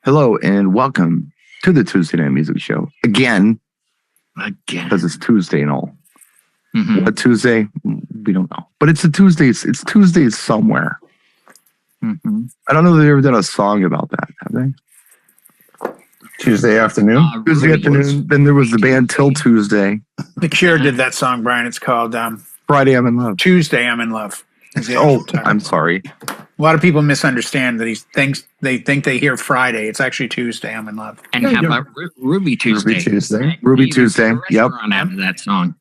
Hello and welcome to the Tuesday Night Music Show. Again. Because it's Tuesday and all. Mm-hmm. What Tuesday? We don't know. But it's a Tuesday. It's Tuesday somewhere. Mm-hmm. I don't know if they've ever done a song about that, have they? Tuesday afternoon? Tuesday afternoon. Then there was the band Till Tuesday. The Cure did that song, Brian. It's called Friday I'm in Love. Tuesday I'm in Love. I'm sorry. A lot of people misunderstand that they think they hear Friday. It's actually Tuesday I'm in Love. And how about Ruby Tuesday? Ruby Tuesday. Ruby Tuesday. Yep. Out of that song.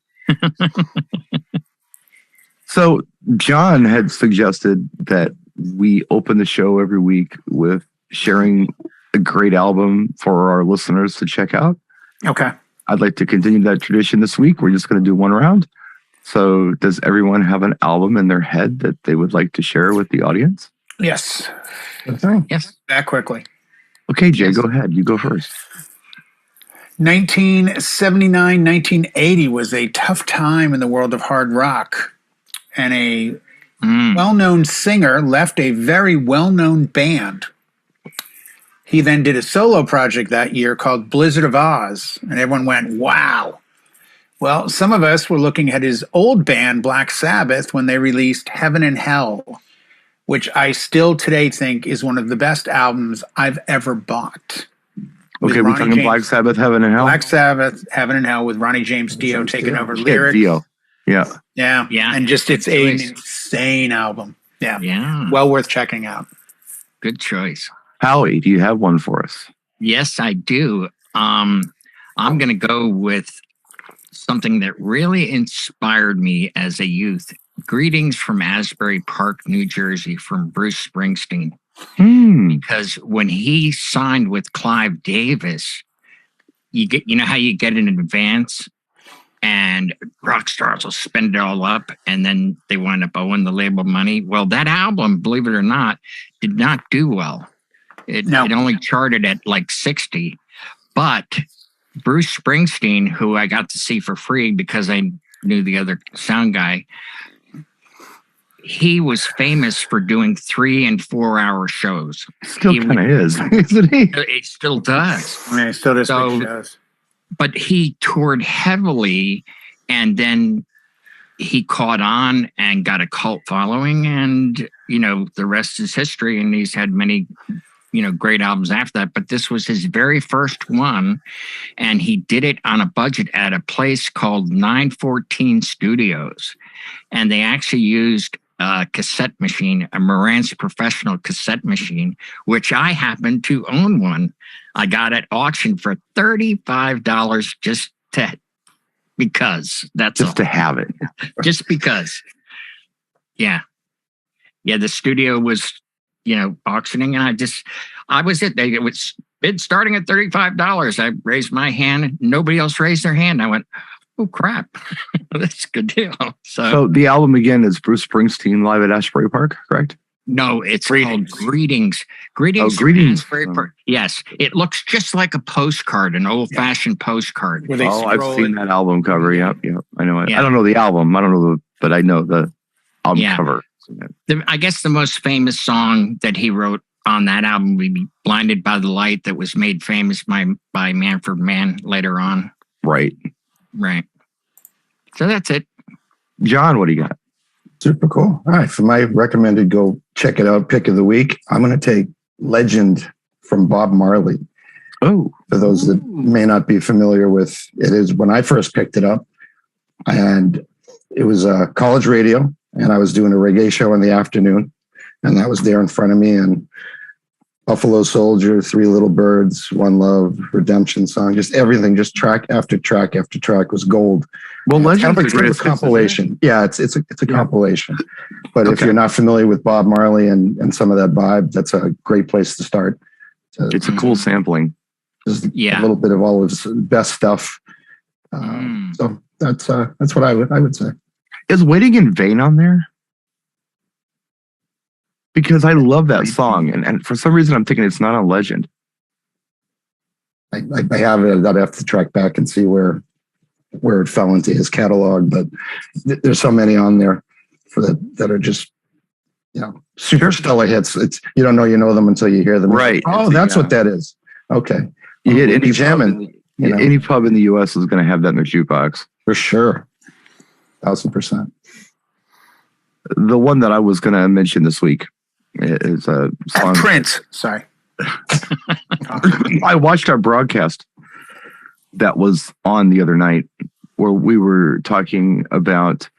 So John had suggested that we open the show every week with sharing a great album for our listeners to check out. Okay. I'd like to continue that tradition this week. We're just going to do one round. So does everyone have an album in their head that they would like to share with the audience? Yes. Okay. Yes. That quickly. Okay, Jay, go ahead. You go first. 1979, 1980 was a tough time in the world of hard rock. And a well-known singer left a very well-known band. He then did a solo project that year called Blizzard of Oz. And everyone went, wow. Well, some of us were looking at his old band, Black Sabbath, when they released Heaven and Hell, which I still today think is one of the best albums I've ever bought. Okay, we're talking Black Sabbath, Heaven and Hell? Black Sabbath, Heaven and Hell with Ronnie James Dio taking over lyrics. Dio. Yeah. Yeah. Yeah. And just it's an insane album. Yeah. Yeah. Well worth checking out. Good choice. Howie, do you have one for us? Yes, I do. I'm going to go with something that really inspired me as a youth. Greetings from Asbury Park, New Jersey, from Bruce Springsteen. Because when he signed with Clive Davis, you know how you get in advance and rock stars will spend it all up and then they wind up owing the label money. Well, that album, believe it or not, did not do well. It only charted at like 60. But Bruce Springsteen, who I got to see for free because I knew the other sound guy, he was famous for doing 3 and 4 hour shows. Still kind of is, isn't he? It still does. Yeah, still does big shows. But he toured heavily, and then he caught on and got a cult following, and the rest is history. And he's had many great albums after that, but this was his very first one, and he did it on a budget at a place called 914 Studios, and they actually used a cassette machine, a Marantz Professional cassette machine, which I happen to own one. I got at auction for $35 just because. That's just to have it. Just because. Yeah. The studio was auctioning, and I was it. It was bid starting at $35. I raised my hand. Nobody else raised their hand. I went, oh crap, that's a good deal. So the album again is Bruce Springsteen live at Asbury Park, correct? No, it's called Greetings. Greetings. Asbury Park. Yes, it looks just like a postcard, an old-fashioned postcard. I've seen that album cover. Yep, I know it. Yeah. I don't know the album. I don't know but I know the album cover. I guess the most famous song that he wrote on that album would be Blinded by the Light, that was made famous by Manfred Mann later on. Right. So that's it. John, what do you got? Super cool. All right. For my recommended go check it out pick of the week, I'm going to take Legend from Bob Marley. Oh. For those that may not be familiar with it, is when I first picked it up, and it was college radio, and I was doing a reggae show in the afternoon, and that was there in front of me, and Buffalo Soldier, Three Little Birds, One Love, Redemption Song, just everything, just track after track after track was gold. Well, Legend kind of a compilation. Yeah, it's a compilation. But if you're not familiar with Bob Marley and some of that vibe, that's a great place to start. It's a cool sampling. Just a little bit of all of his best stuff. So that's what I would say. Is Waiting in Vain on there? Because I love that song, and for some reason I'm thinking it's not on Legend. I have it. I'd have to track back and see where it fell into his catalog, but there's so many on there that are just Yeah. Super stellar hits. It's you don't know you know them until you hear them. Right. Oh, that's what that is. Okay. You hit any jamming. Any pub in the U.S. is going to have that in their jukebox. For sure. 1,000%. The one that I was going to mention this week is a song. Prince. Sorry. I watched our broadcast that was on the other night where we were talking about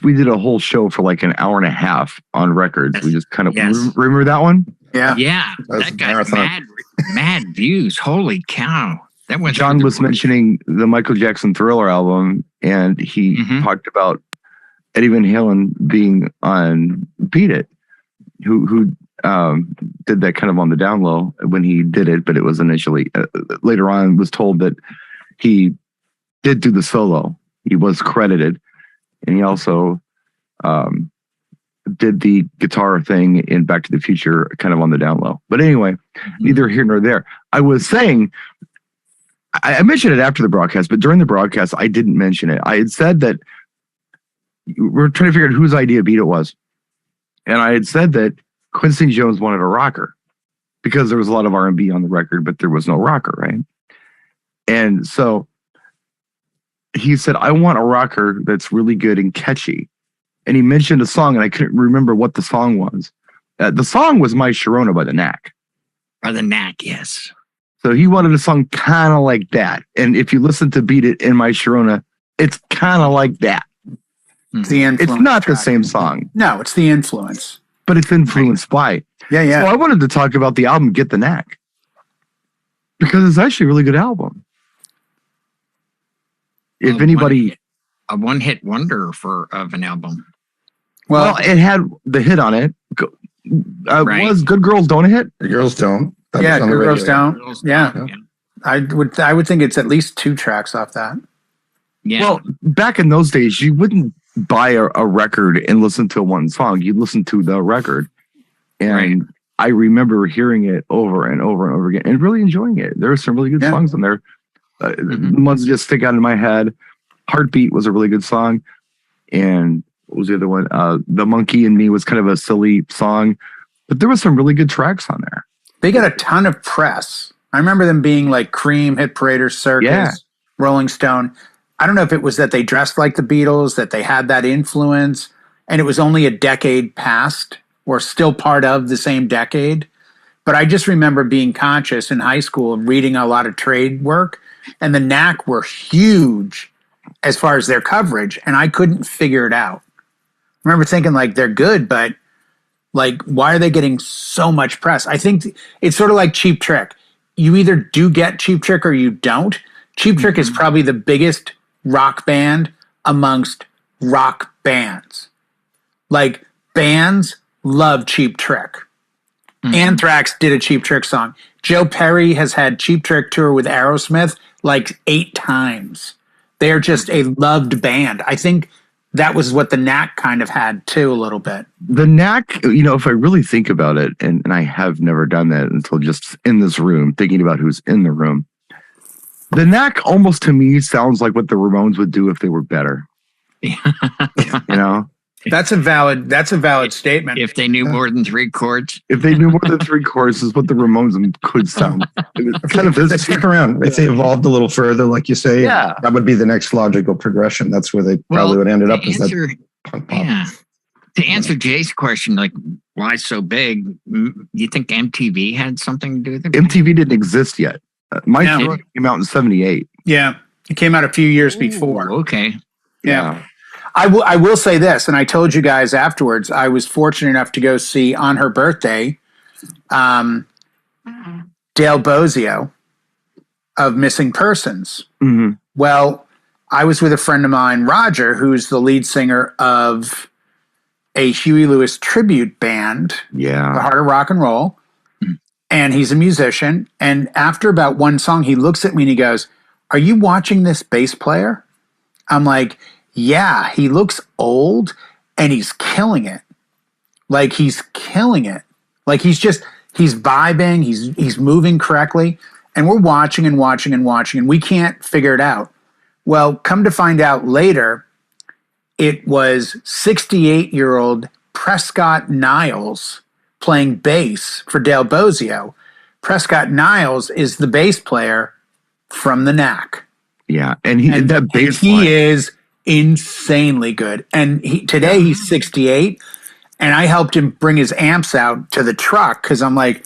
we did a whole show for like an hour and a half on records. We just kind of remember that one? Yeah. Yeah. That got mad views. Holy cow. That went John was mentioning the Michael Jackson Thriller album, and he talked about Eddie Van Halen being on Beat It, who did that kind of on the down low when he did it, but it was initially later on was told that he did do the solo. He was credited, and he also did the guitar thing in Back to the Future kind of on the down low. But anyway, neither here nor there. I was saying, I mentioned it after the broadcast, but during the broadcast, I didn't mention it. I had said that we're trying to figure out whose idea Beat It was. And I had said that Quincy Jones wanted a rocker because there was a lot of R&B on the record, but there was no rocker, right? And so he said, I want a rocker that's really good and catchy. And he mentioned a song, and I couldn't remember what the song was. The song was My Sharona by the Knack. By the Knack, yes. So he wanted a song kind of like that. And if you listen to Beat It in My Sharona, it's kind of like that. It's the influence. It's not the same song. No, it's the influence. But it's influenced by. Yeah, yeah. So I wanted to talk about the album Get the Knack. Because it's actually a really good album. If anybody... A one-hit wonder of an album. Well, it had the hit on it. Right. Was Good Girls Don't Hit? The Girls Don't. Good Girls Don't. Yeah. I would think it's at least 2 tracks off that. Yeah. Well, back in those days, you wouldn't buy a record and listen to one song. You'd listen to the record. And I remember hearing it over and over and over again and really enjoying it. There are some really good songs on there. The ones that just stick out in my head. Heartbeat was a really good song. And what was the other one? The Monkey and Me was kind of a silly song. But there was some really good tracks on there. They got a ton of press. I remember them being like Cream, Hit Parader, Circus, Rolling Stone. I don't know if it was that they dressed like the Beatles, that they had that influence, and it was only a decade past or still part of the same decade. But I just remember being conscious in high school and reading a lot of trade work, and the Knack were huge as far as their coverage, and I couldn't figure it out. I remember thinking, like, they're good, but, like, why are they getting so much press? I think it's sort of like Cheap Trick. You either do get Cheap Trick or you don't. Cheap Trick is probably the biggest rock band amongst rock bands. Like, bands love Cheap Trick. Anthrax did a Cheap Trick song. Joe Perry has had Cheap Trick tour with Aerosmith like 8 times. They are just a loved band. I think that was what the Knack kind of had too, a little bit. The Knack, if I really think about it, and I have never done that until just in this room, thinking about who's in the room. The Knack almost to me sounds like what the Ramones would do if they were better. That's a valid statement. If they knew more than 3 chords. If they knew more than 3 chords is what the Ramones could sound. Kind of they stick around. If they evolved a little further, like you say, that would be the next logical progression. That's where they probably would end up. To answer Jay's question, like, why so big? You think MTV had something to do with it? MTV didn't exist yet. My show came out in 78. Yeah. It came out a few years before. Okay. Yeah. I will say this, and I told you guys afterwards, I was fortunate enough to go see on her birthday, Dale Bozio of Missing Persons. Mm-hmm. Well, I was with a friend of mine, Roger, who's the lead singer of a Huey Lewis tribute band, The Heart of Rock and Roll, and he's a musician. And after about one song, he looks at me and he goes, "Are you watching this bass player?" I'm like, "Yeah, he looks old and he's killing it. Like, he's killing it. Like, he's vibing, he's moving correctly." And we're watching and watching and watching, and we can't figure it out. Well, come to find out later, it was 68-year-old Prescott Niles playing bass for Dale Bozio. Prescott Niles is the bass player from the Knack. Yeah, and that bass he line is insanely good. And today he's 68, and I helped him bring his amps out to the truck because I'm like,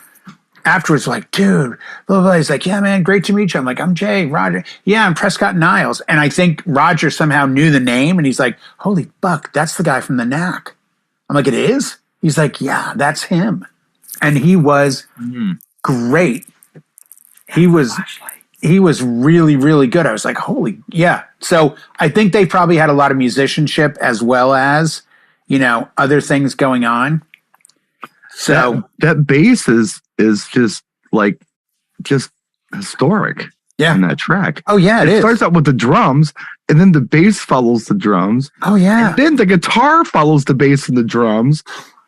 afterwards, like, dude, blah, blah, blah. He's like, yeah, man, great to meet you. I'm like, I'm Jay, Roger. Yeah, I'm Prescott Niles. And I think Roger somehow knew the name, and he's like, holy fuck, that's the guy from the Knack. I'm like, it is? He's like, yeah, that's him. And he was great. He was really, really good. I was like, holy, yeah. So I think they probably had a lot of musicianship as well as, other things going on. So that bass is just historic. Yeah. On that track. Oh yeah, it starts out with the drums, and then the bass follows the drums. Oh yeah. And then the guitar follows the bass and the drums.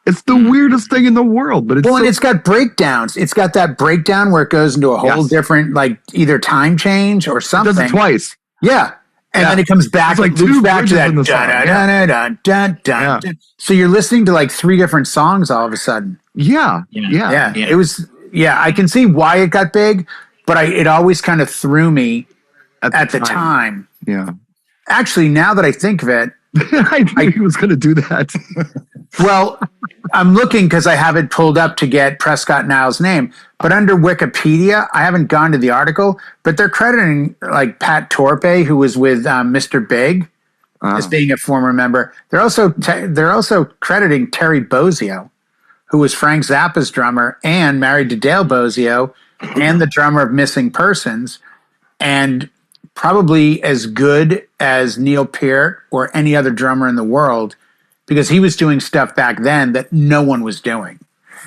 It's the weirdest thing in the world, but and it's got breakdowns. It's got that breakdown where it goes into a whole different, like either time change or something. It does it twice. Yeah. And then it comes back, it's like loops back to that. So you're listening to like 3 different songs all of a sudden. Yeah. It was, I can see why it got big, but it always kind of threw me at the time. Yeah. Actually, now that I think of it, I knew he was going to do that. Well, I'm looking because I have it pulled up to get Prescott Niles' name, but under Wikipedia, I haven't gone to the article, but they're crediting like Pat Torpe, who was with Mr. Big, as being a former member. They're also crediting Terry Bozzio, who was Frank Zappa's drummer and married to Dale Bozio, and the drummer of Missing Persons, and probably as good as Neil Peart or any other drummer in the world, because he was doing stuff back then that no one was doing.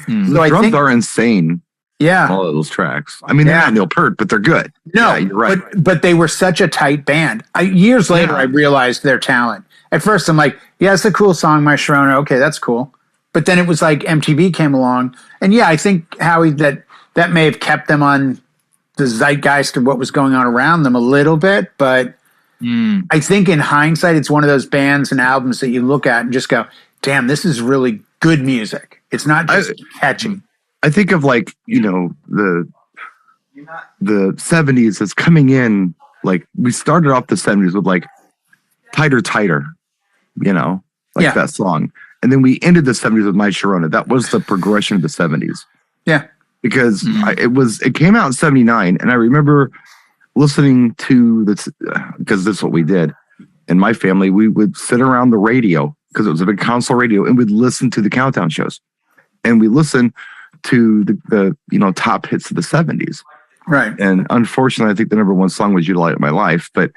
So the drums are insane. Yeah. All of those tracks. I mean, they're not Neil Peart, but they're good. No, you're right. But they were such a tight band. Years later, I realized their talent. At first, I'm like, yeah, it's a cool song, My Sharona. Okay, that's cool. But then it was like MTV came along. And I think, Howie, that may have kept them on the zeitgeist of what was going on around them a little bit. But I think in hindsight, it's one of those bands and albums that you look at and just go, damn, this is really good music. It's not just catchy. I think of like, the 70s as coming in, like we started off the 70s with like Tighter, that song. And then we ended the 70s with My Sharona. That was the progression of the 70s. Yeah. Because it came out in 79, and I remember listening to this, because this is what we did. In my family, we would sit around the radio, because it was a big console radio, and we'd listen to the countdown shows. And we listened to the top hits of the 70s. Right. And unfortunately, I think the number one song was You Light Up My Life. But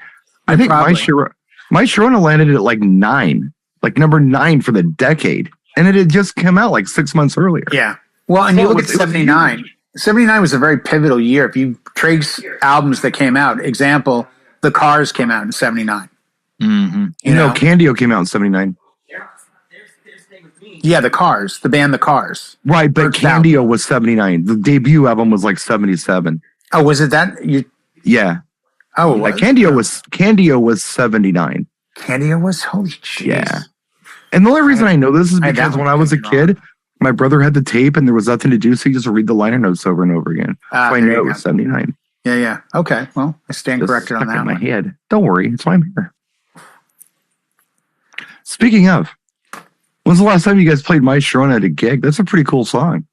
I think My Sharona landed at like 9, like number 9 for the decade. And it had just come out like 6 months earlier. Yeah. Well, and you look at 79. 79 was a very pivotal year. If you trace albums that came out, example, The Cars came out in 79. Mm-hmm. Candio came out in 79. Yeah, The Cars, the band The Cars. Right, but Candio was 79. The debut album was like 77. Oh, was it that? Yeah. Oh, like Candio was 79. Candio was? Holy jeez. Yeah. And the only reason I know this is because when I was a kid, my brother had the tape and there was nothing to do, so he just read the liner notes over and over again. So I knew it was 79. Yeah. Okay. Well, I stand corrected on that. In my head. Don't worry. It's why I'm here. Speaking of, when's the last time you guys played My Sharona at a gig? That's a pretty cool song.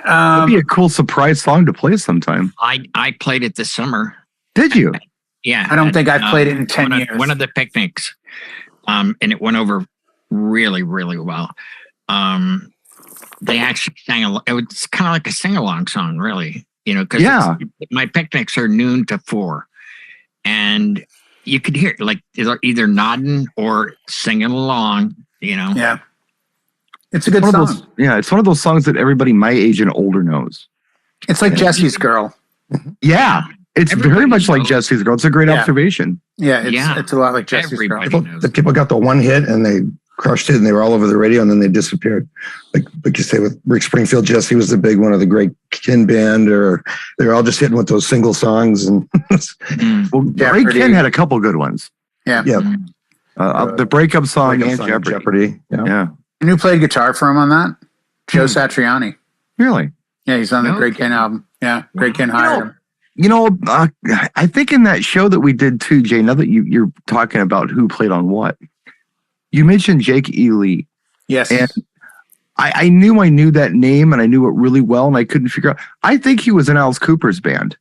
That'd be a cool surprise song to play sometime. I played it this summer. Did you? Yeah. I don't think I've played it in 10 years. One of the picnics. And it went over really, really well. They actually sang it was kind of like a sing-along song, really. Because my picnics are noon to 4. And you could hear like either nodding or singing along, Yeah. It's a good song. It's one of those songs that everybody my age and older knows. It's like Jesse's Girl. Yeah. It's very much like Jesse's Girl. It's a great observation. Yeah, it's a lot like Jesse's Girl. The people got the one hit and they crushed it and they were all over the radio and then they disappeared. Like you say with Rick Springfield, Jesse was the big one of the great Ken band, or they were all just hitting with those single songs. And Great Ken had a couple good ones. Yeah. Yeah. The breakup song and Jeopardy. Yeah. And who played guitar for him on that? Joe Satriani. Really? Yeah, he's on the Great Ken album. Yeah, Great Ken hired him. You know, I think in that show that we did too, Jay, now that you're talking about who played on what, you mentioned Jake E. Lee. Yes. And I knew that name and I knew it really well and I couldn't figure out. I think he was in Alice Cooper's band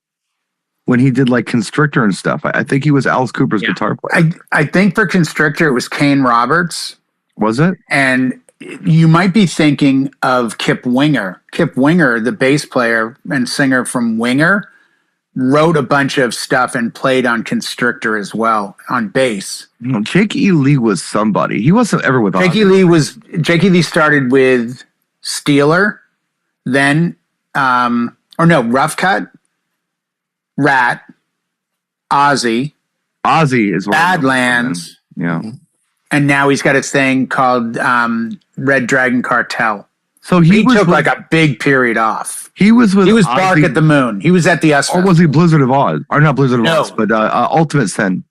when he did like Constrictor and stuff. I think he was Alice Cooper's guitar player. I think for Constrictor it was Kane Roberts. Was it? And you might be thinking of Kip Winger. Kip Winger, the bass player and singer from Winger, wrote a bunch of stuff and played on Constrictor as well on bass. No, Jake E. Lee was somebody. He wasn't ever with Jake E. Lee started with Steeler, then Rough Cut, Rat, Ozzy is Badlands. Yeah. And now he's got his thing called Red Dragon Cartel. So he took like a big period off. He was Bark at the Moon. He was at the US. Or was he Blizzard of Oz? Or not Blizzard of Oz, but Ultimate Sin.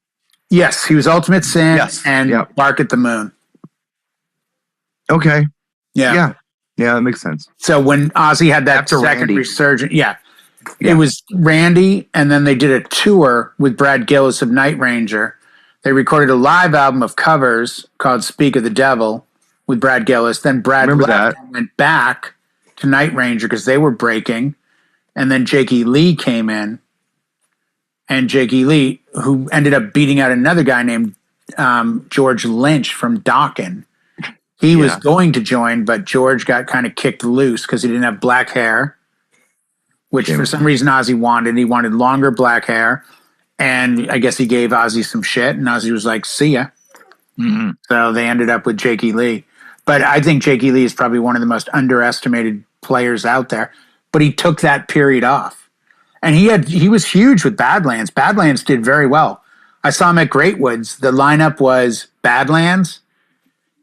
Yes, he was Ultimate Sin and Bark at the Moon. Okay. Yeah, that makes sense. So when Ozzy had that second resurgence, it was Randy, and then they did a tour with Brad Gillis of Night Ranger. They recorded a live album of covers called Speak of the Devil with Brad Gillis. Then Brad went back to Night Ranger because they were breaking. And then Jake E. Lee came in. And Jake E. Lee, who ended up beating out another guy named George Lynch from Dokken. He was going to join, but George got kind of kicked loose because he didn't have black hair, which for some reason Ozzy wanted. He wanted longer black hair. And I guess he gave Ozzy some shit, and Ozzy was like, see ya. Mm-hmm. So they ended up with Jake E. Lee. But I think Jake E. Lee is probably one of the most underestimated players out there. But he took that period off. And he was huge with Badlands. Badlands did very well. I saw him at Great Woods. The lineup was Badlands,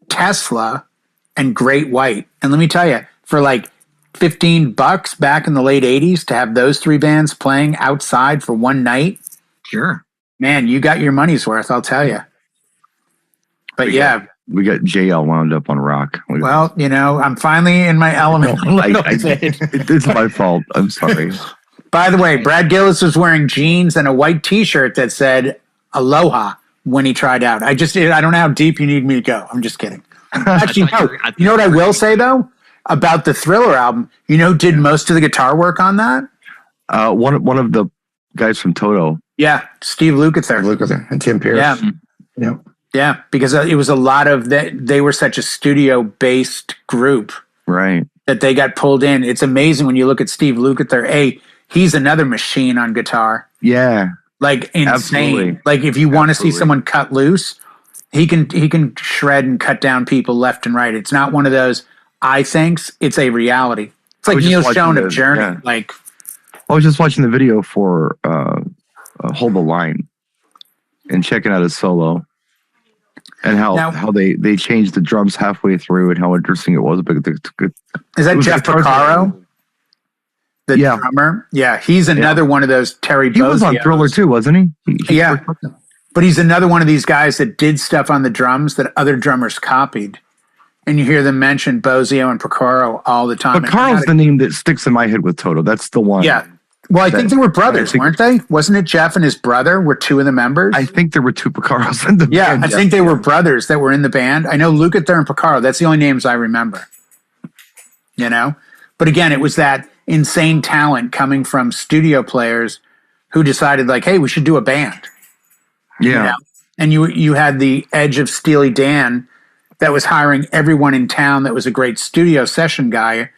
Tesla, and Great White. And let me tell you, for like $15 back in the late 80s to have those three bands playing outside for one night, sure, man, you got your money's worth, I'll tell you. But we got JL wound up on rock. Well, I'm finally in my element. It's my fault. I'm sorry. By the way, Brad Gillis was wearing jeans and a white T-shirt that said "Aloha" when he tried out. I don't know how deep you need me to go. I'm just kidding. Actually, no. You know what I will say though about the Thriller album? Did most of the guitar work on that? One of the guys from Toto. Yeah, Steve Lukather and Tim Pierce. Yeah, because it was a lot of that. They were such a studio-based group, right? That they got pulled in. It's amazing when you look at Steve Lukather. He's another machine on guitar. Yeah, like insane. Absolutely. Like if you want to see someone cut loose, he can shred and cut down people left and right. It's not one of those I thinks. It's a reality. It's like Neil Schon of Journey. Yeah. Like I was just watching the video for Hold the Line and checking out his solo and how they changed the drums halfway through and how interesting it was. Is that Jeff Porcaro? The drummer? Yeah, he's another one of those Terry Bozzio. He was on Thriller too, wasn't he? But he's another one of these guys that did stuff on the drums that other drummers copied. And you hear them mention Bozzio and Porcaro all the time. Porcaro's the name that sticks in my head with Toto. That's the one. Yeah. Well, I think they were brothers, weren't they? Wasn't it Jeff and his brother were two of the members? I think there were two Porcaros in the band. I think they were brothers that were in the band. I know Lukather and Porcaro. That's the only names I remember. But again, it was that insane talent coming from studio players who decided like, hey, we should do a band. Yeah. And you had the edge of Steely Dan that was hiring everyone in town that was a great studio session guy.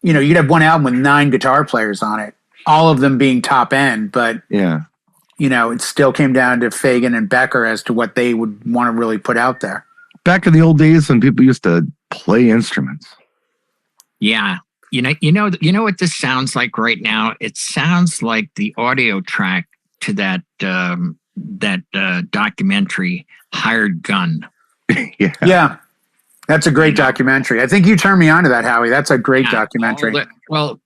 You'd have one album with 9 guitar players on it, all of them being top end, but it still came down to Fagan and Becker as to what they would want to really put out there. Back in the old days when people used to play instruments. Yeah. You know what this sounds like right now? It sounds like the audio track to that documentary Hired Gun. Yeah. That's a great documentary. I think you turned me on to that, Howie. That's a great documentary. Well,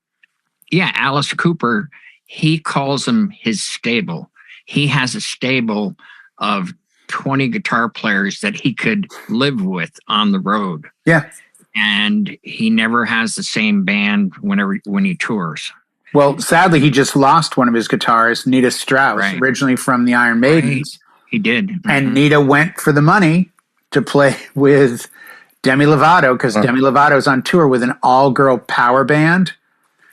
yeah, Alice Cooper, he calls them his stable. He has a stable of 20 guitar players that he could live with on the road. Yeah. and he never has the same band when he tours. Well, sadly, he just lost one of his guitarists, Nita Strauss, Right. originally from the Iron Maidens. Right. He did. And Nita went for the money to play with Demi Lovato, because Demi Lovato's on tour with an all-girl power band.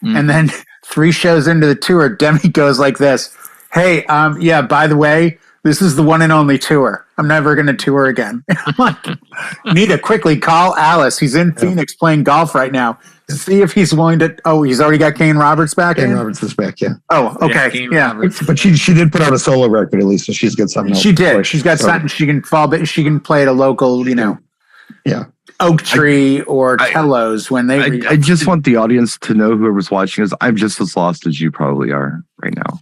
And then 3 shows into the tour, Demi goes like this, hey, yeah, by the way, this is the one and only tour. I'm never going to tour again. I'm like, Nita, quickly call Alice. He's in Phoenix playing golf right now. See if he's willing to. Oh, he's already got Kane Roberts back. Kane Roberts is back, yeah. Oh, okay, yeah. But she did put out a solo record at least, so she's got something. She did. She's got something she can she can play at a local, oak tree or Tellos when they. I just want the audience to know, whoever's watching us, I'm just as lost as you probably are right now.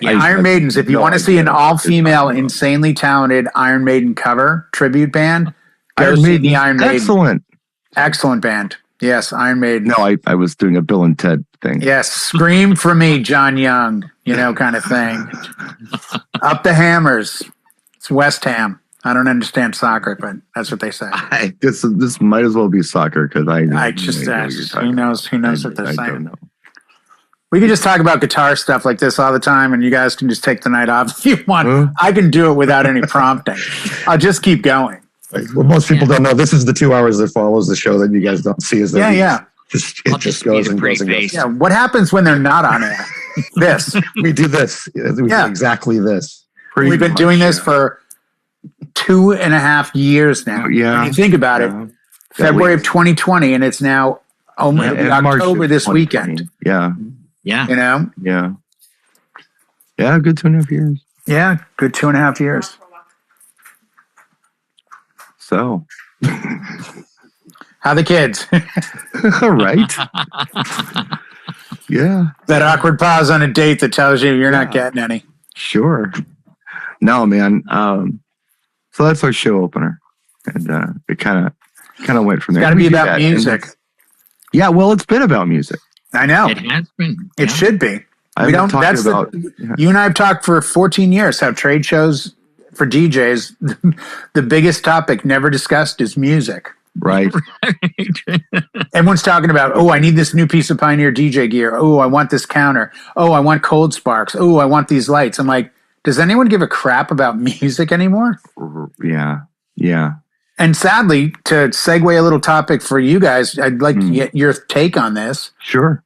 Iron Maidens. If you want to see an all-female, insanely talented Iron Maiden cover tribute band, go see the Iron Maiden. Excellent band. Yes, Iron Maiden. No, I was doing a Bill and Ted thing. Yes, scream for me, John Young, kind of thing. Up the Hammers. It's West Ham. I don't understand soccer, but that's what they say. This might as well be soccer, because I just asked. Who knows what they're saying? I don't know. We can just talk about guitar stuff like this all the time, and you guys can just take the night off if you want. I can do it without any prompting. I'll just keep going. What most people don't know, this is the 2 hours that follows the show that you guys don't see. Is that it just goes and goes and goes. Yeah, what happens when they're not on air? This. We do this. We do exactly this. We've been doing this for 2.5 years now. Yeah. When you think about it, February of 2020, and it's now October this weekend. Yeah. Yeah. Yeah. Yeah, good 2.5 years. Yeah, good 2.5 years. So. How the kids? All right. Yeah. That awkward pause on a date that tells you you're not getting any. Sure. No, man. So that's our show opener. And it kind of went from there. It's got to be about music. Yeah, well, it's been about music. I know. It has been. It should be. You and I have talked for 14 years how trade shows for DJs, the biggest topic never discussed is music. Right. Everyone's talking about, I need this new piece of Pioneer DJ gear. Oh, I want this counter. Oh, I want cold sparks. Oh, I want these lights. I'm like, does anyone give a crap about music anymore? Yeah. Yeah. And sadly, to segue a little topic for you guys, I'd like to get your take on this. Sure.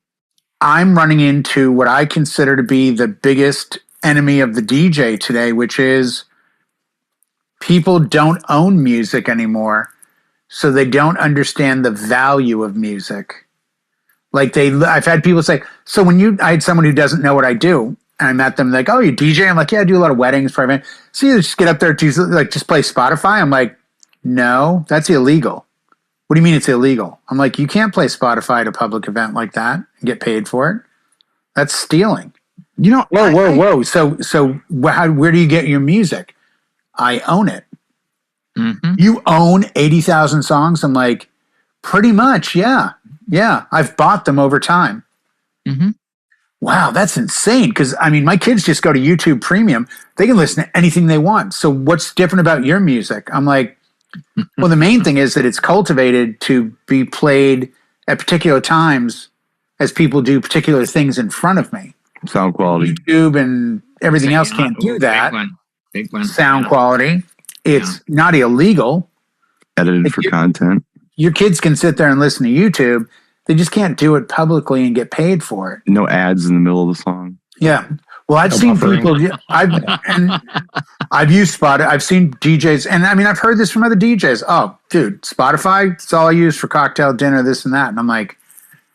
I'm running into what I consider to be the biggest enemy of the DJ today, which is people don't own music anymore, so they don't understand the value of music. Like I've had people say, so I had someone who doesn't know what I do, and I met them like, oh, you DJ? I'm like, yeah, I do a lot of weddings, private. So you just get up there to just play Spotify? I'm like, no, that's illegal. What do you mean it's illegal? I'm like, you can't play Spotify at a public event like that and get paid for it. That's stealing. Whoa. So where do you get your music? I own it. Mm-hmm. You own 80,000 songs? I'm like, pretty much, yeah. Yeah, I've bought them over time. Mm-hmm. Wow, that's insane. Because, my kids just go to YouTube Premium. They can listen to anything they want. So what's different about your music? I'm like, well, the main thing is that it's cultivated to be played at particular times as people do particular things in front of me. Sound quality. YouTube and everything else can't do that. Big one. Sound quality. It's not illegal. Edited for content. Your kids can sit there and listen to YouTube. They just can't do it publicly and get paid for it. No ads in the middle of the song. Yeah. Well, I've seen people. I've used Spotify. I've seen DJs, and I've heard this from other DJs. Oh, dude, Spotify. It's all I use for cocktail, dinner, this and that. And I'm like,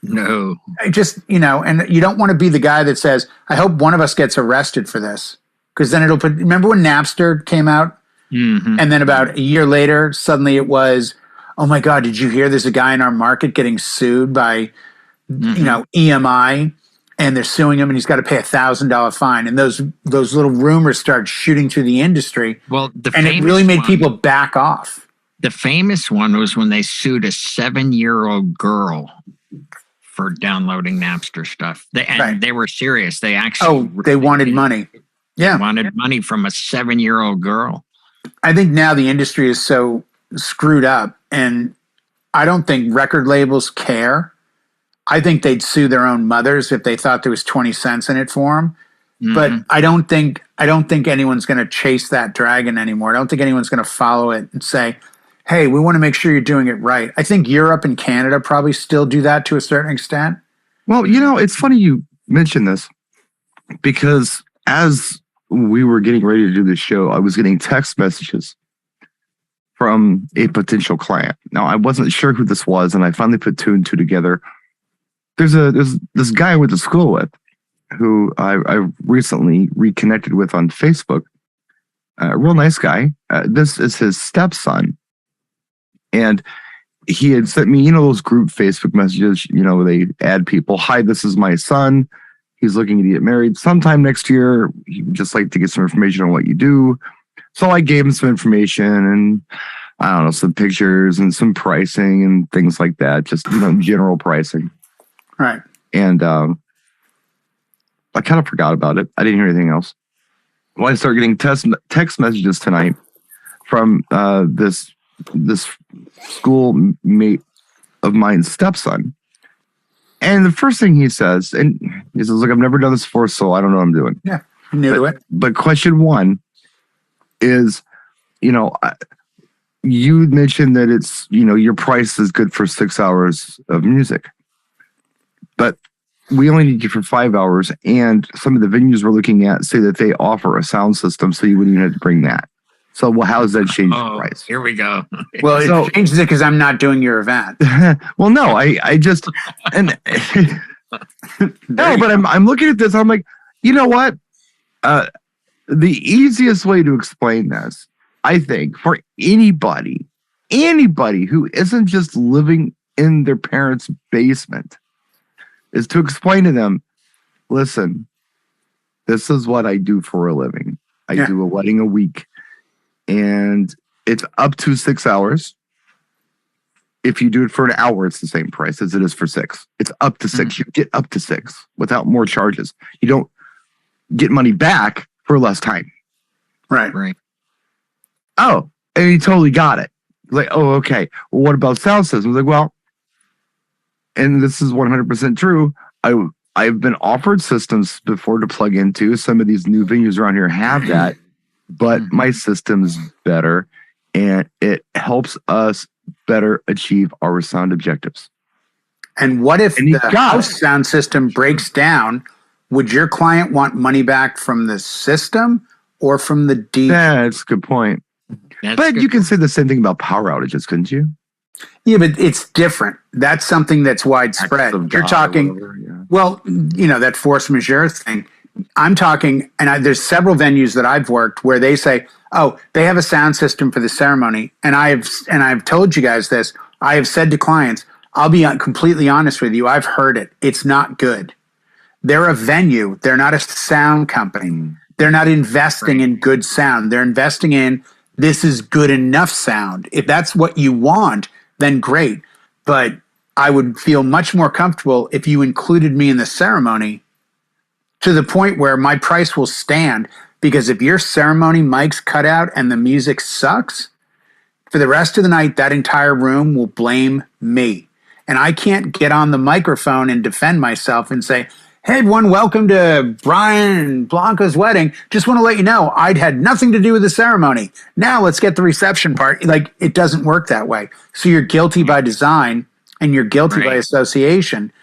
no. I just and you don't want to be the guy that says, I hope one of us gets arrested for this, because then it'll put. Remember when Napster came out, and then about a year later, suddenly it was, oh my God, did you hear? There's a guy in our market getting sued by, EMI. And they're suing him, and he's got to pay $1,000 fine. And those little rumors start shooting through the industry. Well, it really made people back off. The famous one was when they sued a 7-year-old girl for downloading Napster stuff. They were serious. They actually they wanted money. Yeah, they wanted money from a 7-year-old girl. I think now the industry is so screwed up, and I don't think record labels care. I think they'd sue their own mothers if they thought there was 20 cents in it for them. But I don't think anyone's going to chase that dragon anymore. I don't think anyone's going to follow it and say, hey, we want to make sure you're doing it right. I think Europe and Canada probably still do that to a certain extent. Well, it's funny you mentioned this, because as we were getting ready to do this show, I was getting text messages from a potential client. Now, I wasn't sure who this was, and I finally put two and two together. There's this guy I went to school with, who I recently reconnected with on Facebook. A real nice guy. This is his stepson. And he had sent me, those group Facebook messages, they add people. Hi, this is my son. He's looking to get married sometime next year. He'd just like to get some information on what you do. So I gave him some information and, I don't know, some pictures and some pricing and things like that. Just, general pricing. Right. And I kind of forgot about it. I didn't hear anything else. Well, I started getting text messages tonight from this schoolmate of mine's stepson. And the first thing he says, look, I've never done this before, so I don't know what I'm doing. Yeah, I'm new to it. But question one is, you mentioned that it's, your price is good for 6 hours of music. But we only need you for 5 hours, and some of the venues we're looking at say that they offer a sound system, so you wouldn't even have to bring that. So, well, how does that change the price? Here we go. Well, it changes it because I'm not doing your event. Well, no, I just no, but I'm looking at this. I'm like, you know what? The easiest way to explain this, I think, for anybody who isn't just living in their parents' basement, is to explain to them, listen, this is what I do for a living. I do a wedding a week, and it's up to 6 hours. If you do it for an hour, it's the same price as it is for 6. It's up to 6. You get up to 6 without more charges. You don't get money back for less time. Right. Oh, and he totally got it. Like, oh, okay. Well, what about sound systems? Like, well, and this is 100% true. I've been offered systems before to plug into. Some of these new venues around here have that, but my system's better, and it helps us better achieve our sound objectives. And what if the house sound system breaks down? Would your client want money back from the system or from the DJ? That's a good point. But you can say the same thing about power outages, couldn't you? Yeah, but it's different. That's something that's widespread. You're talking, well, that force majeure thing. I'm talking, and there's several venues that I've worked where they say, oh, they have a sound system for the ceremony. And I've told you guys this. I have said to clients, I'll be completely honest with you. I've heard it. It's not good. They're a venue. They're not a sound company. They're not investing in good sound. They're investing in, this is good enough sound. If that's what you want, then great. But I would feel much more comfortable if you included me in the ceremony to the point where my price will stand. Because if your ceremony mic's cut out and the music sucks, for the rest of the night, that entire room will blame me. And I can't get on the microphone and defend myself and say, hey, everyone, welcome to Brian and Blanca's wedding. Just want to let you know, I'd had nothing to do with the ceremony. Now let's get the reception part. Like, it doesn't work that way. So you're guilty by design and you're guilty by association.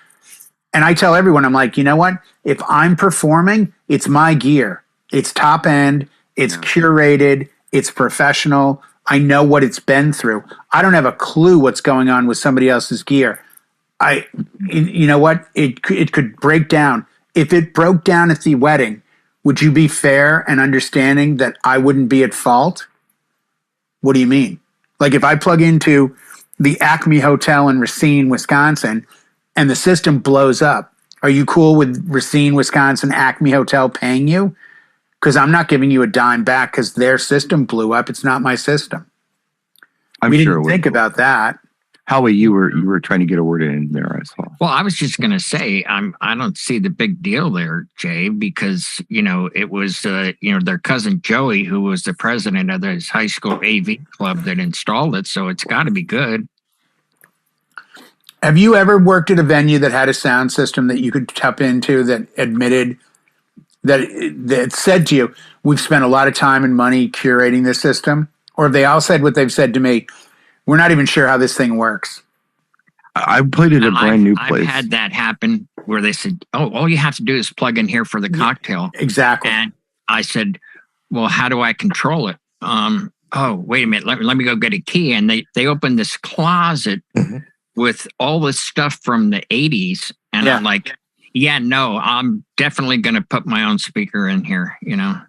And I tell everyone, I'm like, you know what? If I'm performing, it's my gear. It's top end. It's curated. It's professional. I know what it's been through. I don't have a clue what's going on with somebody else's gear. You know what? It could break down. If it broke down at the wedding, would you be fair and understanding that I wouldn't be at fault? What do you mean? Like, if I plug into the Acme Hotel in Racine, Wisconsin, and the system blows up, are you cool with Racine, Wisconsin, Acme Hotel paying you? Because I'm not giving you a dime back because their system blew up. It's not my system. We didn't think about that. Howie, you were trying to get a word in there, I saw. Well, I was just going to say, I don't see the big deal there, Jay, because, it was, their cousin Joey, who was the president of this high school AV club that installed it. So it's got to be good. Have you ever worked at a venue that had a sound system that you could tap into that admitted that said to you, we've spent a lot of time and money curating this system? Or have they all said what they've said to me, we're not even sure how this thing works? I played at a brand new place. I've had that happen where they said, oh, all you have to do is plug in here for the cocktail. Exactly. And I said, well, how do I control it? Oh, wait a minute. Let me go get a key. And they opened this closet with all this stuff from the 80s. And I'm like, yeah, no, I'm definitely going to put my own speaker in here, you know.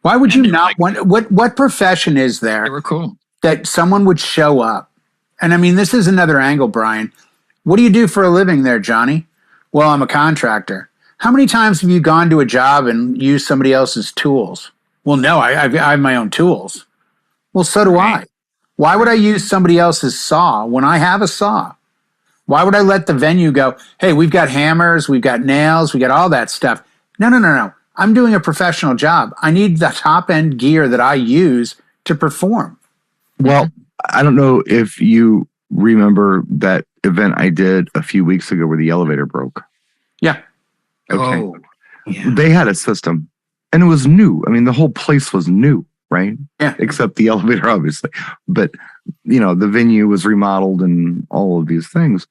Why would you not want, what profession is there? They were cool. That someone would show up. And I mean, this is another angle, Brian. What do you do for a living there, Johnny? Well, I'm a contractor. How many times have you gone to a job and used somebody else's tools? Well, no, I have my own tools. Well, so do I. Why would I use somebody else's saw when I have a saw? Why would I let the venue go, hey, we've got hammers, we've got nails, we got all that stuff. No. I'm doing a professional job. I need the top-end gear that I use to perform. Well, I don't know if you remember that event I did a few weeks ago where the elevator broke. Yeah. Okay. Oh, yeah. They had a system and it was new. I mean, the whole place was new, right? Yeah. Except the elevator, obviously. But, you know, the venue was remodeled and all of these things.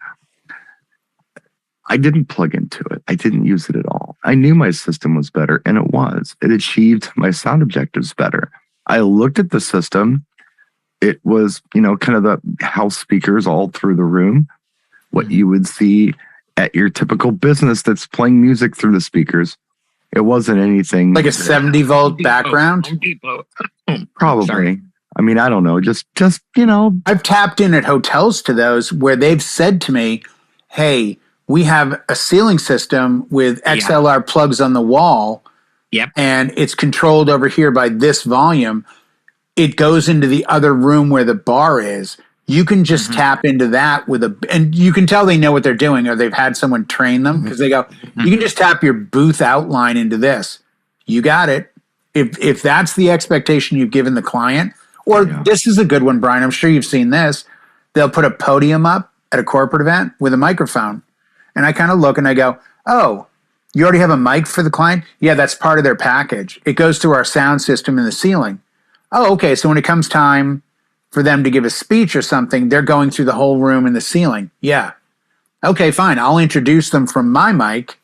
I didn't plug into it. I didn't use it at all. I knew my system was better, and it was. It achieved my sound objectives better. I looked at the system. It was, you know, kind of the house speakers all through the room, what you would see at your typical business that's playing music through the speakers. It wasn't anything like a 70-volt background. Probably. Sorry. I mean, I don't know. Just you know, I've tapped in at hotels to those where they've said to me, "Hey, we have a ceiling system with XLR plugs on the wall. Yep. And it's controlled over here by this volume. It goes into the other room where the bar is. You can just tap into that and you can tell they know what they're doing, or they've had someone train them, because they go, you can just tap your booth outline into this. You got it. If that's the expectation you've given the client, or this is a good one, Brian, I'm sure you've seen this. They'll put a podium up at a corporate event with a microphone. And I kind of look and I go, oh, you already have a mic for the client? Yeah, that's part of their package. It goes through our sound system in the ceiling. Oh, okay. So when it comes time for them to give a speech or something, they're going through the whole room in the ceiling. Yeah. Okay, fine. I'll introduce them from my mic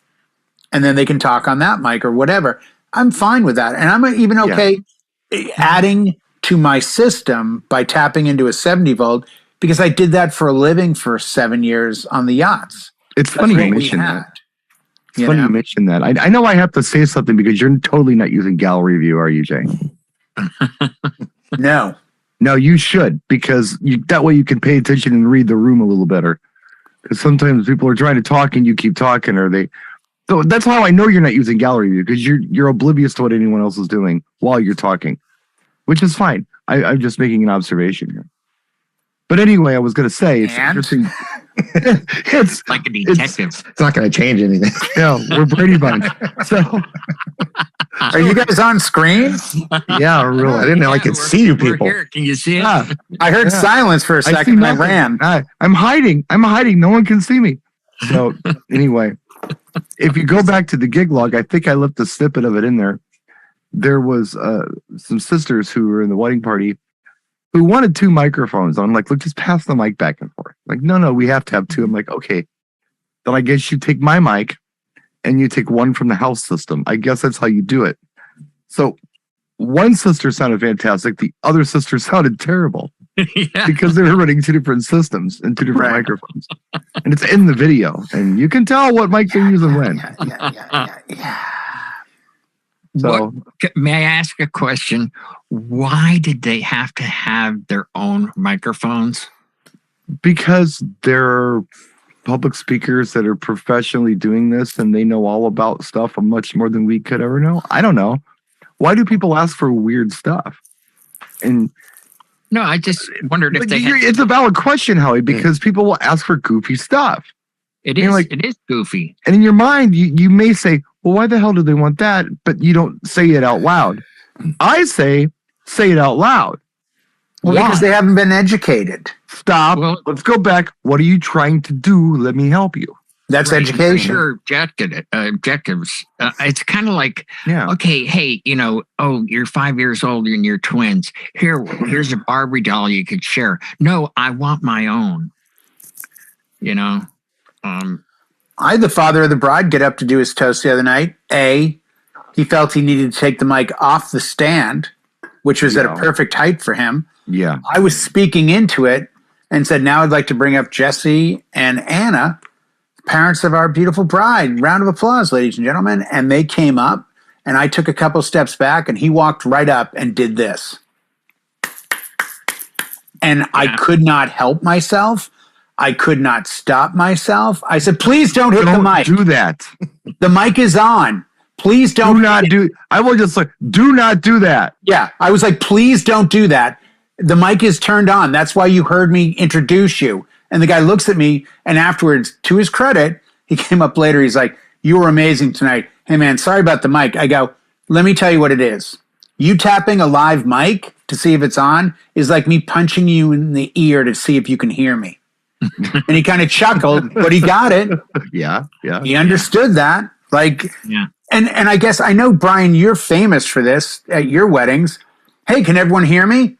and then they can talk on that mic or whatever. I'm fine with that. And I'm even okay adding to my system by tapping into a 70-volt, because I did that for a living for 7 years on the yachts. It's funny you mention that. It's funny you mention that. I know I have to say something because you're totally not using gallery view, are you, Jay? No. No, you should, because that way you can pay attention and read the room a little better. Because sometimes people are trying to talk and you keep talking, or they. So that's how I know you're not using gallery view, because you're oblivious to what anyone else is doing while you're talking, which is fine. I'm just making an observation here. But anyway, I was going to say it's interesting. It's like a detective. It's not going to change anything. Yeah, we're Brady Bunch. So, are you guys on screen? Yeah, really. I didn't know I could see you people. Here. Can you see it? Yeah. I heard silence for a second and I ran. I'm hiding. No one can see me. So anyway, if you go back to the gig log, I think I left a snippet of it in there. There was some sisters who were in the wedding party who wanted 2 microphones. I'm like, look, just pass the mic back and forth. Like, no, we have to have 2. I'm like, okay. Then I guess you take my mic and you take one from the house system. I guess that's how you do it. So one sister sounded fantastic. The other sister sounded terrible because they were running 2 different systems and 2 different microphones. And it's in the video. And you can tell what mic they're using when. So, may I ask a question? Why did they have to have their own microphones? Because they're public speakers that are professionally doing this, and they know all about stuff much more than we could ever know. I don't know. Why do people ask for weird stuff? And no, I just wondered if they had... It's a valid question, Howie, because people will ask for goofy stuff. It is goofy. And in your mind, you may say, well, why the hell do they want that? But you don't say it out loud. I say it out loud. Well, because they haven't been educated. Stop. Well, let's go back. What are you trying to do? Let me help you. That's education. Your objectives. It's kind of like, Yeah. okay, hey, you're 5 years old and you're twins. Here's a Barbie doll you could share. No, I want my own. I had the father of the bride get up to do his toast the other night. He felt he needed to take the mic off the stand, which was at a perfect height for him. Yeah. I was speaking into it and said, now I'd like to bring up Jesse and Anna, parents of our beautiful bride. Round of applause, ladies and gentlemen. And they came up, and I took a couple steps back, and he walked right up and did this. And I could not help myself. I could not stop myself. I said, please don't hit the mic. Do that. The mic is on. Please don't. I will just like, do not do that. Yeah. I was like, please don't do that. The mic is turned on. That's why you heard me introduce you. And the guy looks at me, and afterwards, to his credit, he came up later. He's like, you were amazing tonight. Hey, man, sorry about the mic. I go, let me tell you what it is. You tapping a live mic to see if it's on is like me punching you in the ear to see if you can hear me. And he kind of chuckled, but he got it. Yeah. He understood that. And I guess I know, Brian, you're famous for this at your weddings. Hey, can everyone hear me?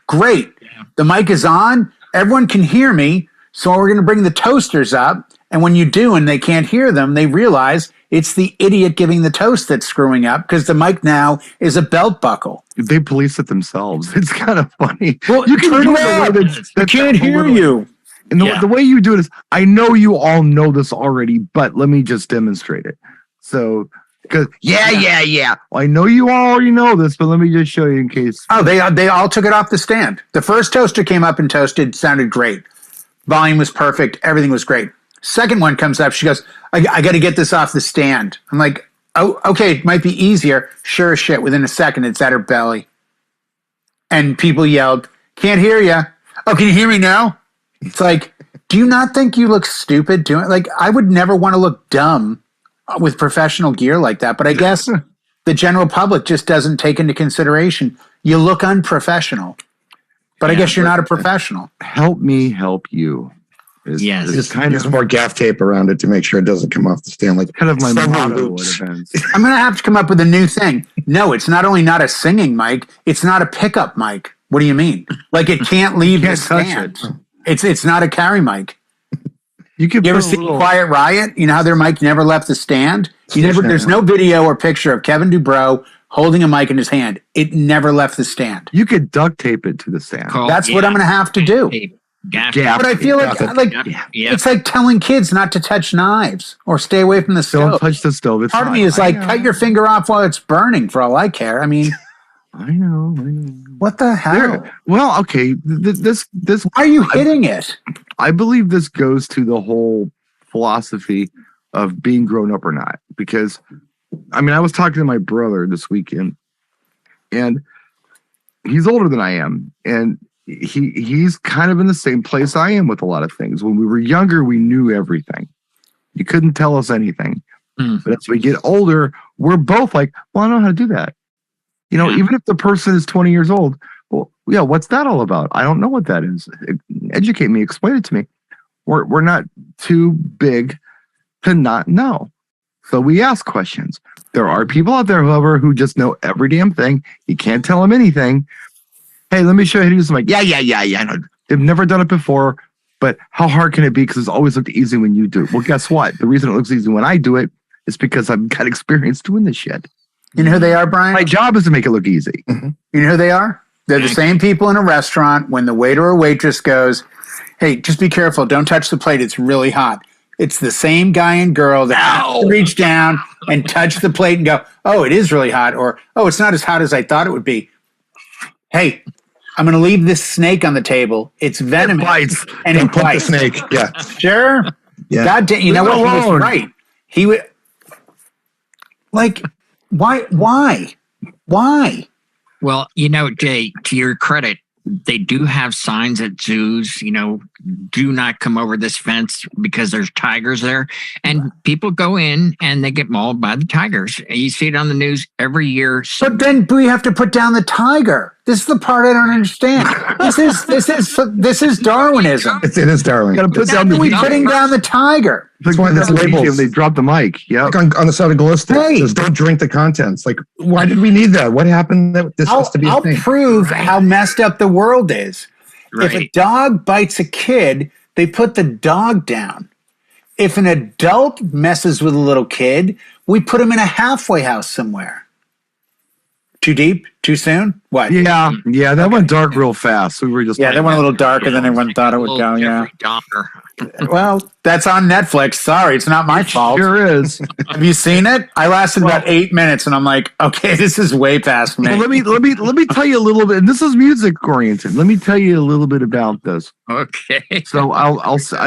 Great. Yeah. The mic is on. Everyone can hear me. So we're going to bring the toasters up. And when you do and they can't hear them, they realize it's the idiot giving the toast that's screwing up because the mic now is a belt buckle. They police it themselves. It's kind of funny. Well, you can turn it up. I can't hear you. And the way you do it is, I know you all know this already, but let me just demonstrate it. So, because yeah. Well, I know you all already know this, but let me just show you in case. Oh, they all took it off the stand. The first toaster came up and toasted, sounded great. Volume was perfect. Everything was great. Second one comes up. She goes, I got to get this off the stand. I'm like, oh, okay, it might be easier. Sure as shit. Within a second, it's at her belly. And people yelled, can't hear you. Oh, can you hear me now? It's like, do you not think you look stupid doing it? Like, I would never want to look dumb with professional gear like that. But I guess the general public just doesn't take into consideration. You look unprofessional. But I guess you're not a professional. Help me help you. Yes. Just kind of more gaff tape around it to make sure it doesn't come off the stand. Like kind of my motto at events. I'm going to have to come up with a new thing. No, it's not only not a singing mic, it's not a pickup mic. What do you mean? Like it can't leave the stand. It's not a carry mic. You ever see Quiet Riot? You know how their mic never left the stand? There's no video or picture of Kevin Dubrow holding a mic in his hand. It never left the stand. You could duct tape it to the stand. That's what I'm going to have to do. But I feel like it's like telling kids not to touch knives or stay away from the stove. Don't touch the stove. Part of me is like, cut your finger off while it's burning for all I care. I mean, I know. What the hell? Well, okay. This. Why are you hitting it? I believe this goes to the whole philosophy of being grown up or not. Because, I mean, I was talking to my brother this weekend, and he's older than I am, and he's kind of in the same place I am with a lot of things. When we were younger, we knew everything. You couldn't tell us anything. But as we get older, we're both like, well, I know how to do that. Even if the person is 20 years old, well, yeah, what's that all about? I don't know what that is. Educate me, explain it to me. We're not too big to not know. So we ask questions. There are people out there, however, who just know every damn thing. You can't tell them anything. Hey, let me show you how to do something. Yeah. No, they've never done it before, but how hard can it be? Because it's always looked easy when you do it. Well, guess what? The reason it looks easy when I do it is because I've got experience doing this shit. You know who they are, Brian? My job is to make it look easy. Mm-hmm. You know who they are? They're the same people in a restaurant when the waiter or waitress goes, hey, just be careful. Don't touch the plate. It's really hot. It's the same guy and girl that reach down and touch the plate and go, oh, it is really hot. Or, oh, it's not as hot as I thought it would be. Hey, I'm going to leave this snake on the table. It's venomous. It bites. And Don't it bites. The snake. Yeah. Sure. Yeah. God damn, you know what? He was right. He would, like, why? Well, Jay, to your credit, they do have signs at zoos, do not come over this fence because there's tigers there. And people go in and they get mauled by the tigers. And you see it on the news every year. But then we have to put down the tiger. This is the part I don't understand. This is Darwinism. It is Darwin. Got to put down the We putting down the tiger. That's why there's labels. They drop the mic. Yeah. Like on the side of Glista, Hey. it says, don't drink the contents. Like, why did we need that? What happened that this has to be a I'll thing? prove how messed up the world is. Right. If a dog bites a kid, they put the dog down. If an adult messes with a little kid, we put him in a halfway house somewhere. Too deep? Too soon? What? Yeah. That went dark real fast. We were just Yeah, they went a little darker than everyone thought it would go. Yeah. Dahmer. Well, that's on Netflix. Sorry, it's not my fault. Sure is. Have you seen it? I lasted about 8 minutes, and I'm like, okay, this is way past me. Well, let me tell you a little bit. And this is music oriented. Let me tell you a little bit about this. Okay. So I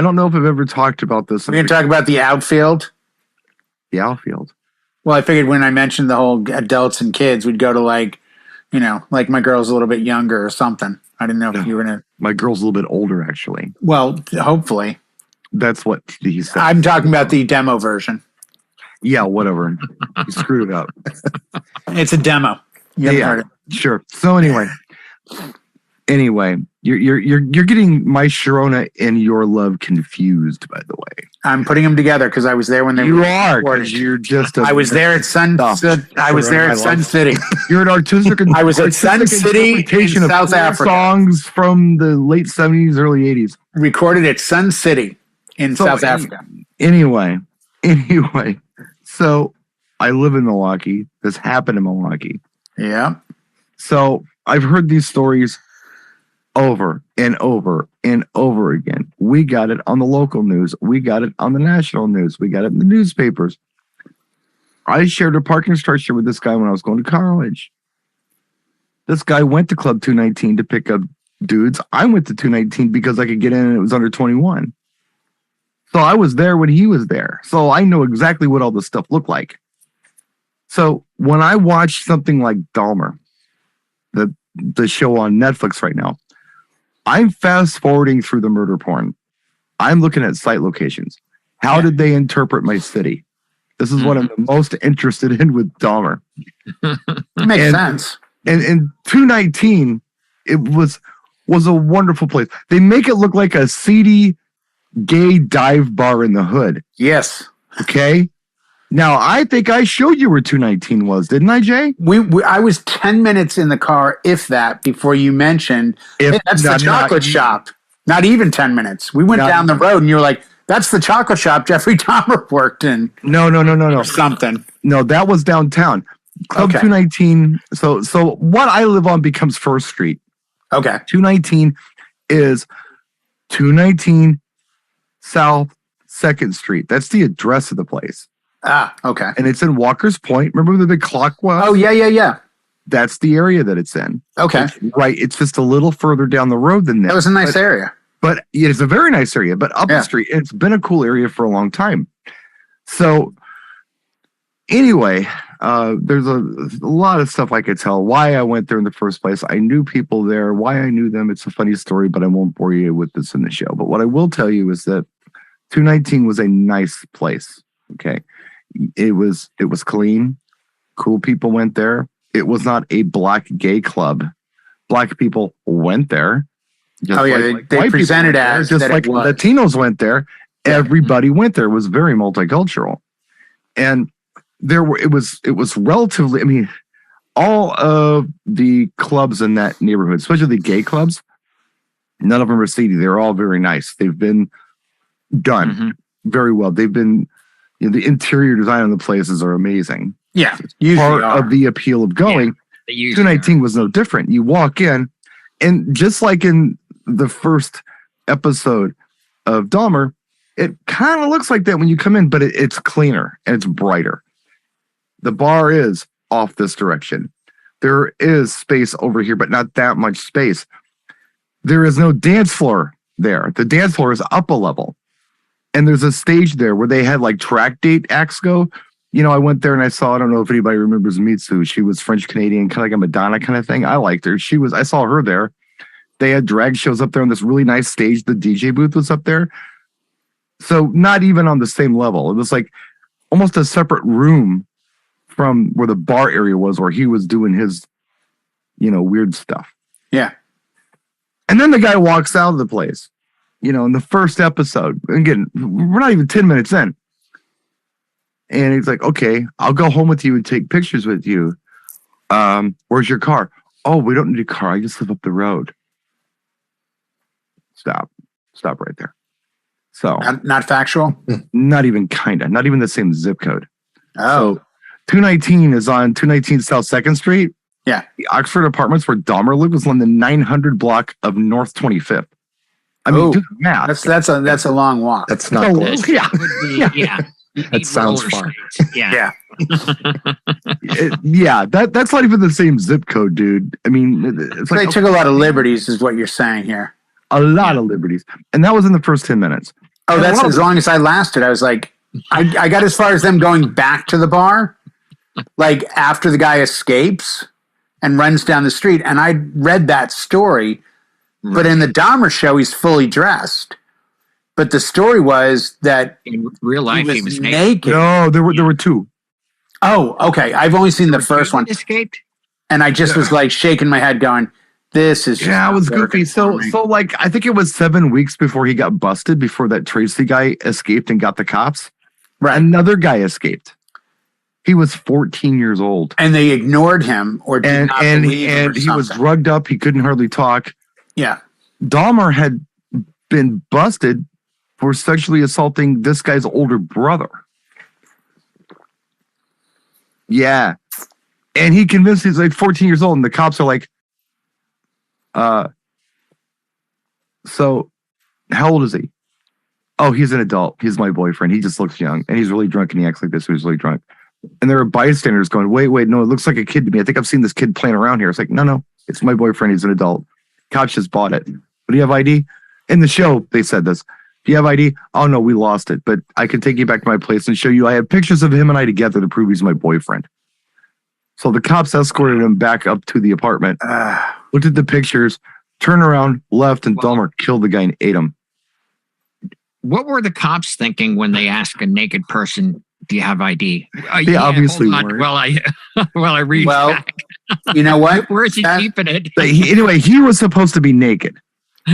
don't know if I've ever talked about this. We're going to talk about the outfield. The outfield. Well, I figured when I mentioned the whole adults and kids, we'd go to like my girl's a little bit younger or something. I didn't know if you were going to. My girl's a little bit older, actually. Well, hopefully. That's what he said. I'm talking about the demo version. Yeah, whatever. You screwed it up. It's a demo. You haven't heard it. Sure. So anyway, you're getting my Sharona and your love confused, by the way. I'm putting them together because I was there when they You were are, recorded. because you're just I was there at Sun City. You're an artistic. I was at Sun City in interpretation of South four Africa. songs from the late 70s, early 80s. Recorded at Sun City in So, South Africa. Anyway, so I live in Milwaukee. This happened in Milwaukee. Yeah. So I've heard these stories over and over and over again. We got it on the local news. We got it on the national news. We got it in the newspapers. I shared a parking structure with this guy when I was going to college. This guy went to Club 219 to pick up dudes. I went to 219 because I could get in and it was under 21. So I was there when he was there. So I know exactly what all this stuff looked like. So when I watch something like Dahmer, the show on Netflix right now, I'm fast forwarding through the murder porn. I'm looking at site locations. How did they interpret my city? This is what I'm the most interested in with Dahmer. Makes sense. And in 219, it was a wonderful place. They make it look like a seedy gay dive bar in the hood. Yes. Okay. Now, I think I showed you where 219 was, didn't I, Jay? I was 10 minutes in the car, if that, before you mentioned that's the chocolate shop. Not even 10 minutes. We went down the road and you were like, that's the chocolate shop Jeffrey Dahmer worked in. No. Or something. No, that was downtown. Club 219. So what I live on becomes First Street. Okay. 219 is 219 South 2nd Street. That's the address of the place. Ah, okay. And it's in Walker's Point. Remember the big clock was? Oh, yeah. That's the area that it's in. Okay. Right. It's just a little further down the road than that. That was a nice area. But it's a very nice area. But up the street, it's been a cool area for a long time. So anyway, there's a lot of stuff I could tell why I went there in the first place. I knew people there, why I knew them. It's a funny story, but I won't bore you with this in the show. But what I will tell you is that 219 was a nice place. Okay. It was clean. Cool people went there. It was not a black gay club. Black people went there. They presented as just that like it was. Latinos went there. Everybody went there. It was very multicultural, and it was relatively. I mean, all of the clubs in that neighborhood, especially the gay clubs, none of them are seedy. They're all very nice. They've been done very well. They've been. The interior design of the places are amazing. Yeah, part of the appeal of going. 219 was no different. You walk in, and just like in the first episode of Dahmer, it kind of looks like that when you come in, but it's cleaner and it's brighter. The bar is off this direction. There is space over here, but not that much space. There is no dance floor there. The dance floor is up a level. And there's a stage there where they had like track date acts go. You know, I went there and I don't know if anybody remembers Mitsu. She was French Canadian, kind of like a Madonna kind of thing. I liked her. I saw her there. They had drag shows up there on this really nice stage. The DJ booth was up there. So not even on the same level. It was like almost a separate room from where the bar area was, where he was doing his weird stuff. Yeah. And then the guy walks out of the place, in the first episode. Again, we're not even 10 minutes in. And he's like, okay, I'll go home with you and take pictures with you. Where's your car? Oh, we don't need a car. I just live up the road. Stop right there. So not factual? Not even not even the same zip code. Oh. So 219 is on 219 South 2nd Street. Yeah. The Oxford Apartments where Dahmer lived was on the 900 block of North 25th. I mean, do the math. That's a long walk. That's not close. Yeah. That sounds far. Yeah. That's not even the same zip code, dude. I mean, it's they took a lot of liberties, is what you're saying here. A lot of liberties. And that was in the first 10 minutes. Oh, and that's as long as I lasted. I was like, I got as far as them going back to the bar, like after the guy escapes and runs down the street. And I read that story, but in the Dahmer show, he's fully dressed. But the story was that in real life he was naked. No, there were two. Oh, okay. I've only seen the first one. Escaped? And I just was like shaking my head going, this is just it was goofy. So like I think it was 7 weeks before he got busted, before that Tracy guy escaped and got the cops. Right. Another guy escaped. He was 14 years old. And they ignored him or did not believe him. And he was drugged up. He couldn't hardly talk. Yeah. Dahmer had been busted for sexually assaulting this guy's older brother. Yeah. And he convinced he's like 14 years old, and the cops are like, so how old is he? Oh, he's an adult. He's my boyfriend. He just looks young, and he's really drunk, and he acts like this, so he's really drunk. And there are bystanders going, wait, no, it looks like a kid to me. I think I've seen this kid playing around here. It's like, no, it's my boyfriend. He's an adult. Cops just bought it. But do you have ID? In the show, they said this. Do you have ID? Oh, no, we lost it. But I can take you back to my place and show you. I have pictures of him and I together to prove he's my boyfriend. So the cops escorted him back up to the apartment, looked at the pictures, turned around, left, and Dahmer killed the guy and ate him. What were the cops thinking when they asked a naked person, do you have ID? They obviously weren't. Well, I read back. You know what? Where's he keeping it? Anyway, he was supposed to be naked.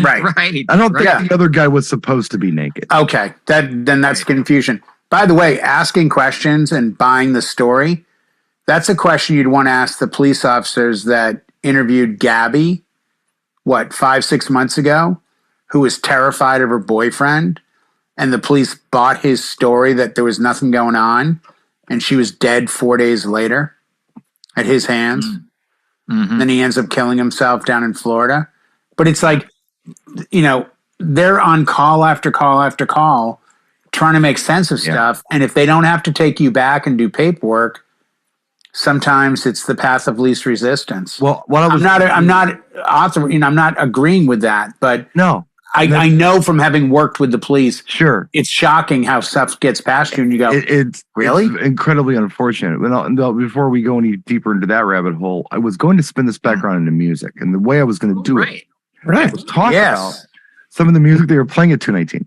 Right. I don't think the other guy was supposed to be naked. Okay. Then that's confusion. By the way, asking questions and buying the story, that's a question you'd want to ask the police officers that interviewed Gabby, 5-6 months ago, who was terrified of her boyfriend. And the police bought his story that there was nothing going on, and she was dead 4 days later at his hands. Mm-hmm. Then he ends up killing himself down in Florida. But it's like, they're on call after call after call trying to make sense of stuff. And if they don't have to take you back and do paperwork, sometimes it's the path of least resistance. Well, I'm not agreeing with that, but no. I know from having worked with the police. Sure. It's shocking how stuff gets past you and you go, it's really? It's incredibly unfortunate. But before we go any deeper into that rabbit hole, I was going to spin this background into music. And the way I was going to do it, I was talking about some of the music they were playing at 219.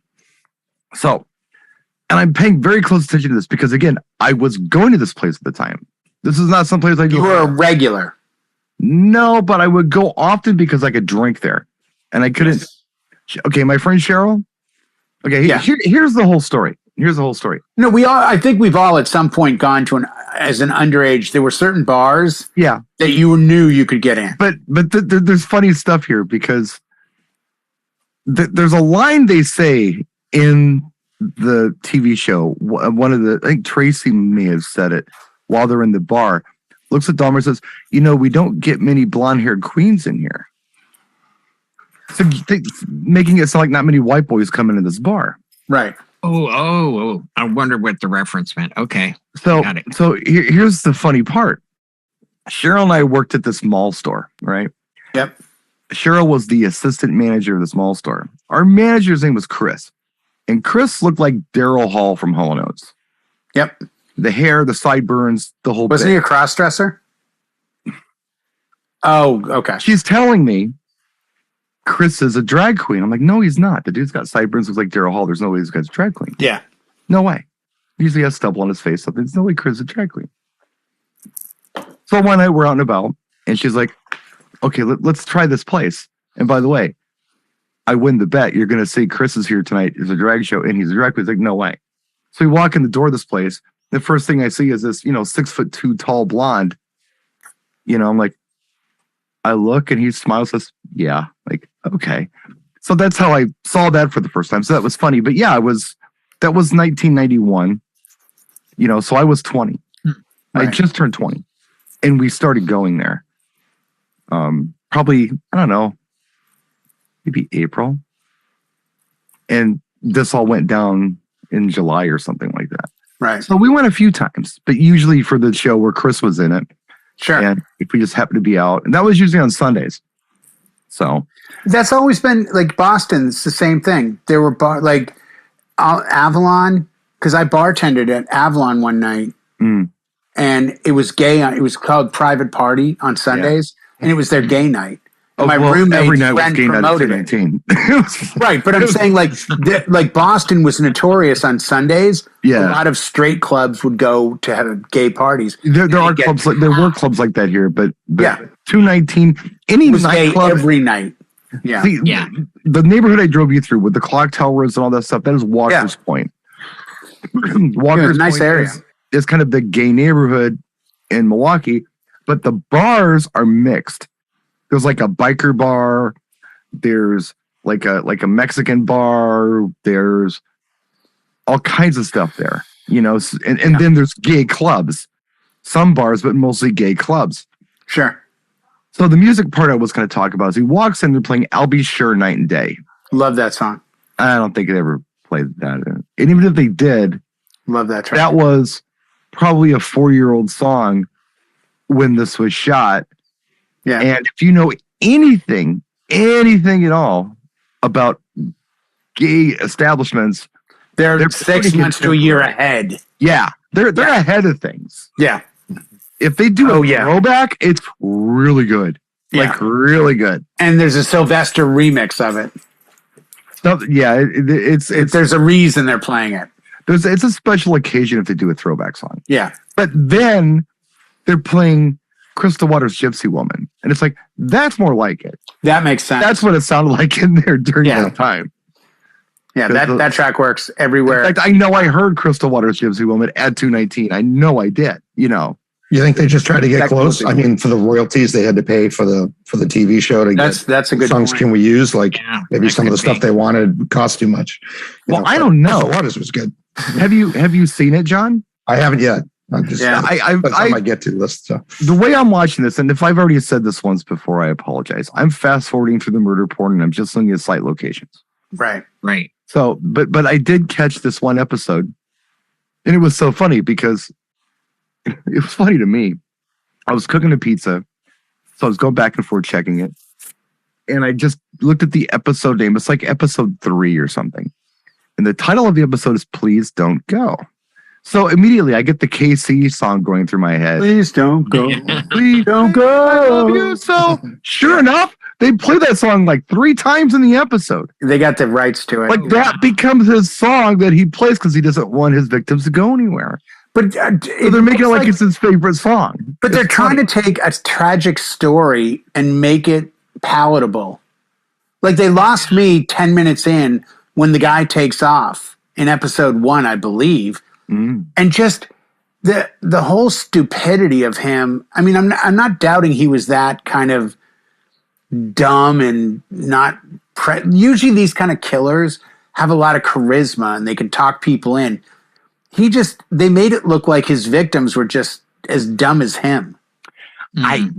So, and I'm paying very close attention to this because, again, I was going to this place at the time. This is not some place I go. You were a regular. No, but I would go often because I could drink there. And I couldn't. Yes. Okay, my friend Cheryl. Okay, here's the whole story. No, I think we've all at some point gone to as an underage. There were certain bars, that you knew you could get in. But there's funny stuff here because there's a line they say in the TV show. I think Tracy may have said it while they're in the bar. Looks at Dahmer and says, we don't get many blonde-haired queens in here. So making it sound like not many white boys come into this bar. Right. Oh. I wonder what the reference meant. Okay. So here's the funny part. Cheryl and I worked at this mall store, right? Yep. Cheryl was the assistant manager of this mall store. Our manager's name was Chris. And Chris looked like Daryl Hall from Hall & Oates. Yep. The hair, the sideburns, the whole Wasn't he a cross-dresser? Oh, okay. She's telling me Chris is a drag queen. I'm like, no, he's not. The dude's got sideburns, looks like Daryl Hall. There's no way this guy's a drag queen. Yeah. No way. Usually has stubble on his face. Something. There's no way Chris is a drag queen. So one night we're out and about, and she's like, okay, let's try this place. And by the way, I win the bet. You're going to say Chris is here tonight. It's a drag show, and he's a drag queen. He's like, no way. So we walk in the door of this place. The first thing I see is this, 6'2" tall blonde. I'm like, I look, and he smiles, says, yeah, like, okay. So that's how I saw that for the first time. So that was funny. But yeah, that was 1991. So I was 20. Right. I just turned 20, and we started going there. Probably, I don't know, maybe April. And this all went down in July or something like that. Right. So we went a few times, but usually for the show where Chris was in it. Sure. And if we just happened to be out, and that was usually on Sundays. So that's always been like Boston. It's the same thing. There were Avalon, because I bartended at Avalon one night, and it was gay. It was called Private Party on Sundays, and it was their gay night. My roommate every night was gay night promoted at it. Right, but I'm saying like Boston was notorious on Sundays. Yeah, a lot of straight clubs would go to have gay parties. There were clubs like that here, but yeah, 219 any was nightclub every night. Yeah, see, the neighborhood I drove you through with the clock towers and all that stuff. That is Walker's Point. Walker's nice Point area. Is kind of the gay neighborhood in Milwaukee, but the bars are mixed. There's like a biker bar. There's like a Mexican bar. There's all kinds of stuff there, and then there's gay clubs, some bars, but mostly gay clubs. Sure. So the music part I was going to talk about is he walks in, they're playing I'll Be Sure Night and Day. Love that song. I don't think it ever played that. And even if they did, love that track. That was probably a 4-year-old song when this was shot. Yeah. And if you know anything at all about gay establishments, they're 6 months to a year ahead. Yeah. They're ahead of things. Yeah. If they do a throwback, it's really good. Yeah. Like really good. And there's a Sylvester remix of it. So, yeah, it's there's a reason they're playing it. It's a special occasion if they do a throwback song. Yeah. But then they're playing Crystal Waters' Gypsy Woman. And it's like, that's more like it. That makes sense. That's what it sounded like in there during that time. Yeah, that track works everywhere. In fact, I know I heard Crystal Waters' Gypsy Woman at 219. I know I did, You think they just tried to get close? I mean, for the royalties they had to pay for the TV show to that's a good songs point. Can we use? Like maybe some of the stuff they wanted cost too much. I don't know. Waters was good. Have you seen it, John? I haven't yet. I might get to this. So. The way I'm watching this, and if I've already said this once before, I apologize. I'm fast forwarding through the murder porn, and I'm just looking at site locations. Right. So, but I did catch this one episode, and it was so funny because it was funny to me. I was cooking a pizza, so I was going back and forth checking it, and I just looked at the episode name. It's like episode 3 or something, and the title of the episode is "Please Don't Go." So immediately I get the KC song going through my head. Please don't go. Please don't go. I love you. So sure enough, they play that song like 3 times in the episode. They got the rights to it. Like that becomes his song that he plays because he doesn't want his victims to go anywhere. But so they're making it like it's his favorite song. But they're trying to take a tragic story and make it palatable. Like they lost me 10 minutes in when the guy takes off in episode 1, I believe. And just the whole stupidity of him. I mean, I'm not doubting he was that kind of dumb and not. Usually, these kind of killers have a lot of charisma and they can talk people in. They made it look like his victims were just as dumb as him.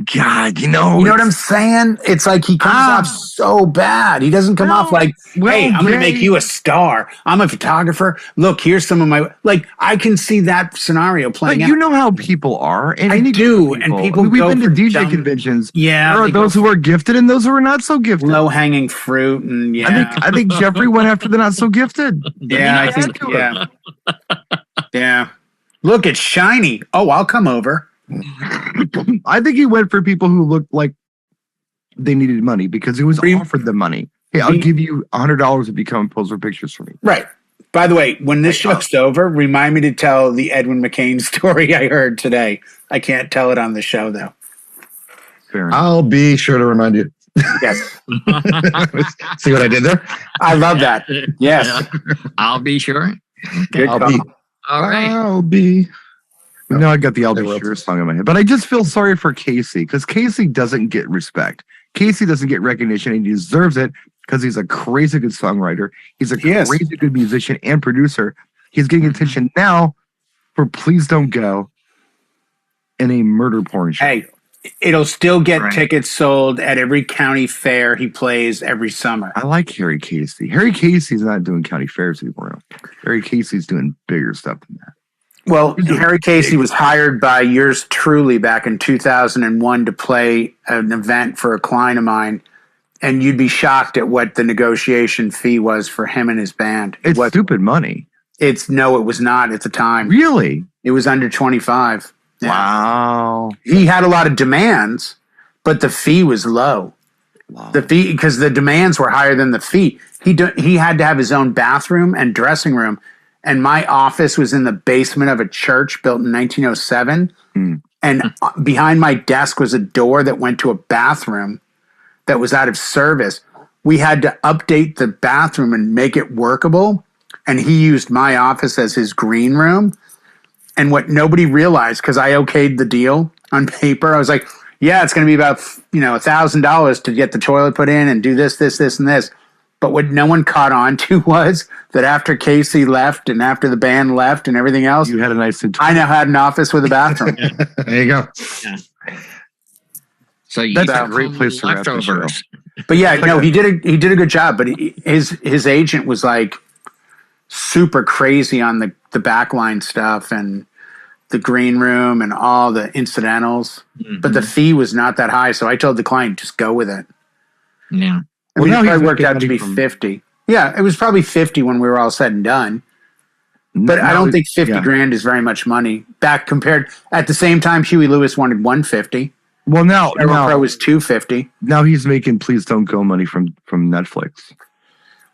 God, you know what I'm saying? It's like he comes off so bad. He doesn't come off like, hey, I'm going to make you a star. I'm a photographer. Look, here's some of my, like, I can see that scenario playing out. You know how people are. And I do. And people we've been to DJ conventions. Yeah. There are those who are gifted and those who are not so gifted. Low hanging fruit. And I think Jeffrey went after the not so gifted. Yeah, I think, yeah. Look, it's shiny. Oh, I'll come over. I think he went for people who looked like they needed money because he was offered them money. Hey, I'll give you $100 if you come and pose for pictures for me. Right. By the way, when this show's over, remind me to tell the Edwin McCain story I heard today. I can't tell it on the show, though. Fair enough. I'll be sure to remind you. Yes. See what I did there? I love that. Yes. I'll be sure. Good I'll call. be. All right. I'll be. Now I got the I'll Be They will. Sure song in my head, but I just feel sorry for Casey because Casey doesn't get respect. Casey doesn't get recognition, and he deserves it because he's a crazy good songwriter. He's a crazy good musician and producer. He's getting attention now for Please Don't Go in a murder porn show. Hey, it'll still get Right. tickets sold at every county fair he plays every summer. I like Harry Casey. Harry Casey's not doing county fairs anymore. Harry Casey's doing bigger stuff than that. Well, Harry Casey was hired by yours truly back in 2001 to play an event for a client of mine, and you'd be shocked at what the negotiation fee was for him and his band. It's stupid money. It was not at the time. Really? It was under 25. Yeah. Wow. He had a lot of demands, but the fee was low. Wow. The fee, because the demands were higher than the fee. He had to have his own bathroom and dressing room. And my office was in the basement of a church built in 1907. And behind my desk was a door that went to a bathroom that was out of service. We had to update the bathroom and make it workable. And he used my office as his green room. And what nobody realized, because I okayed the deal on paper, I was like, yeah, it's going to be about $1,000 to get the toilet put in and do this, and this. But what no one caught on to was that after Casey left and after the band left and everything else, You had a nice I now had an office with a bathroom. There you go. So you That's got a great place to wrap the show. leftovers. But yeah, no, he did a good job. But his agent was like super crazy on the backline stuff and the green room and all the incidentals. But the fee was not that high, so I told the client just go with it. Yeah. I Well, mean, now it he's probably worked making out to money be from- 50. Yeah, it was probably 50 when we were all said and done. But I don't think 50 grand is very much money back compared. At the same time, Huey Lewis wanted 150. Well, now Pro was 250. now he's making Please Don't Go money from Netflix.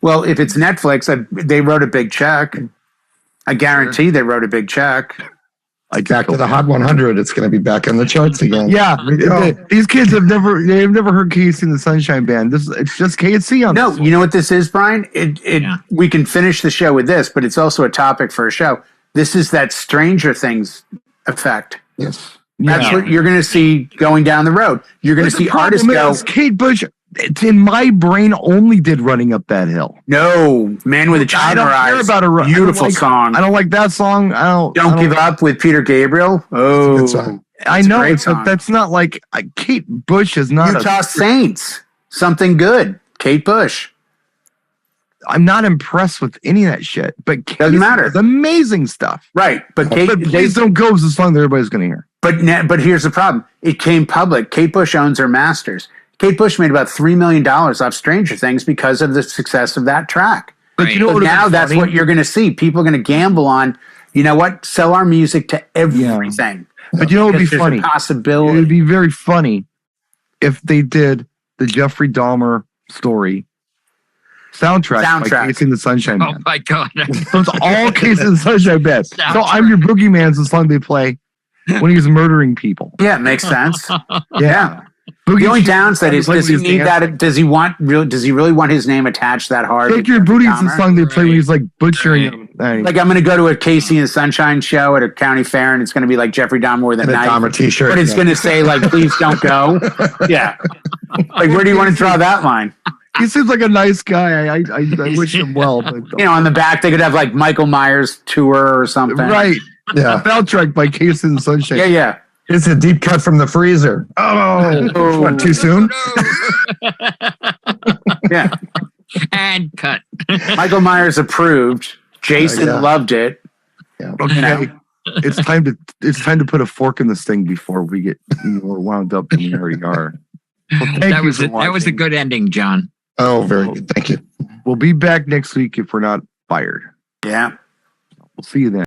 Well, if it's Netflix, they wrote a big check. I guarantee they wrote a big check. Back to the Hot 100. It's going to be back on the charts again. Yeah, Here we go. these kids have never heard Casey and the Sunshine Band. It's just Casey on No, this. you know what this is, Brian? We can finish the show with this, but it's also a topic for a show. This is that Stranger Things effect. Yes. That's what you're going to see going down the road. You're going to see artists go, Kate Bush, it's in my brain, only did Running Up That Hill. no, Man with a Child I in don't Her care Eyes. about a Beautiful song. I don't like that song. Don't Give Up with Peter Gabriel. Oh, Good song. I It's a know, great but song. that's not like Kate Bush is not. Utah Saints. Something good. Kate Bush. I'm not impressed with any of that shit. But Casey Doesn't matter. does amazing stuff. Right. But Kate, But Please Don't Go is the song that everybody's going to hear. But here's the problem. It came public. Kate Bush owns her masters. Kate Bush made about $3 million off Stranger Things because of the success of that track. But you know So what? now that's what you're going to see. People are going to gamble on, you know what? Sell our music to everything. But you know what would be Because there's funny? a It possibility. would be very funny if they did the Jeffrey Dahmer story soundtrack. By Casey and the Sunshine Oh Band. my God. So it's all Casey and the Sunshine Band. So I'm Your Boogeyman's the song they play when he's murdering people. Yeah, it makes sense. Yeah. The only downside is, does he need that? Does he really want his name attached that hard? Take to Your Jeffrey Booty is the Dahmer? song they play when he's like butchering them. Like I'm going to go to a Casey and Sunshine show at a county fair, and it's going to be like Jeffrey Dahmer with a And a knife, Dahmer t-shirt. but it's going to say like, "Please don't go." Yeah, like where do you want to draw that line? He seems like a nice guy. I wish him well. But You know, on the back they could have like Michael Myers tour or something. right. Yeah. Soundtrack by Casey and the Sunshine. Yeah. It's a deep cut from the freezer. Oh, what, too soon? Yeah. And cut. Michael Myers approved. Jason Yeah. loved it. Okay. You know? It's time to put a fork in this thing before we get more wound up than we already are. Well, thank you for That was a watching. good ending, John. Oh, very good. Thank you. We'll be back next week if we're not fired. Yeah. We'll see you then.